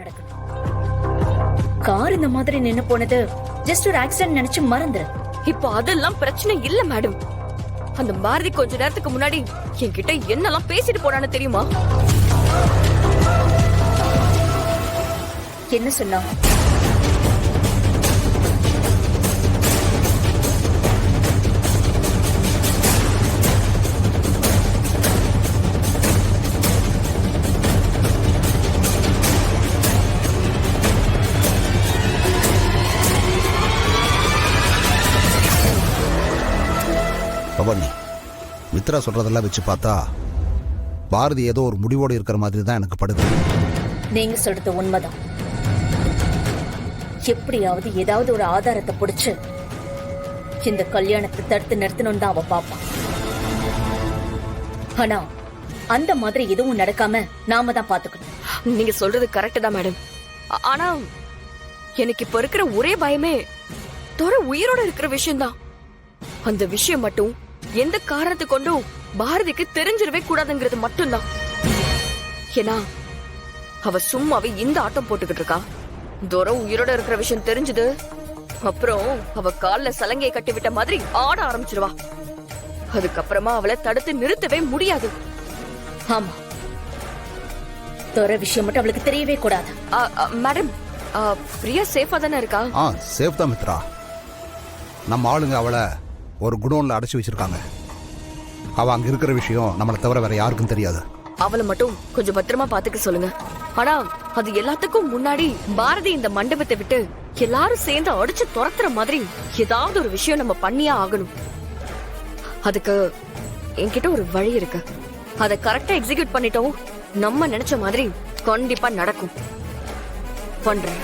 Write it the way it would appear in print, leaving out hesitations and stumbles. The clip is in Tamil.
நடக்கணும். கார் இந்த மாதிரி நின்னு போனது ஜஸ்ட் ஒரு ஆக்சிடென்ட் நினைச்சு மறந்துரு. இப்போ அதெல்லாம் பிரச்சனை இல்ல மேடம். அந்த பாரதி கொஞ்ச நேரத்துக்கு முன்னாடி என்கிட்ட என்னெல்லாம் பேசிட்டு போனான்னு தெரியுமா? என்ன சொன்னா? பவானி, மித்ரா சொல்றதெல்லாம் வச்சு பார்த்தா பாரதி ஏதோ ஒரு முடிவோடு இருக்கிற மாதிரி தான் எனக்கு படுது. நீங்க சொல்றது உண்மைதான். எப்படியாவது ஏதாவது ஒரு ஆதாரத்தை புடிச்சு இந்த கல்யாணத்தை தடுத்து நிறுத்தணும் தான் அவ பாப்பான். ஆனா அந்த மாதிரி எதுவும் நடக்காம நாம தான் பாத்துக்கணும். நீங்க சொல்றது கரெக்ட் தான் மேடம். ஆனா எனக்கு இப்ப இருக்கிற ஒரே பயமே தோற உயிரோட இருக்கிற விஷயம் தான். அந்த விஷயம் மட்டும் எந்த காரணத்தை கொண்டும் பாரதிக்கு தெரிஞ்சிடவே கூடாதுங்கிறது மட்டும்தான். ஏன்னா அவ சும்மாவே இந்த ஆட்டம் போட்டுக்கிட்டு இருக்கா. தோற உயிரோட இருக்கிற விஷயம் தெரிஞ்சது அப்புறம் அவ கால்ல சலங்கையை கட்டி விட்ட மாதிரி ஆட ஆரம்பிச்சிருவா. அதுக்கப்புறமா அவளை தடுத்து நிறுத்தவே முடியாது. ஆமா, தோற விஷயம் மட்டும் அவளுக்கு தெரியவே கூடாது. மேடம், பிரியா சேஃபா தானே இருக்கா? சேஃப் தான் மித்ரா. நம்ம ஆளுங்க அவளை ஒரு குடோன்ல அடைச்சு வச்சிருக்காங்க. அவ அங்க இருக்கிற விஷயம் நம்மளை தவிர வேற யாருக்கும் தெரியாது. அவளை மட்டும் கொஞ்சம் பத்திரமா பாத்துக்க சொல்லுங்க. ஆனா அது எல்லாத்துக்கும் முன்னாடி பாரதி இந்த மண்டபத்தை விட்டு எல்லாரும் சேர்ந்து அடிச்சு துரத்துற மாதிரி ஏதாவது ஒரு விஷயம் நம்ம பண்ணியே ஆகணும். அதுக்கு என்கிட்ட ஒரு வழி இருக்கு. அதை கரெக்டா எக்ஸிக்யூட் பண்ணிட்டோம், நம்ம நினைச்ச மாதிரி கண்டிப்பா நடக்கும். பண்றேன்.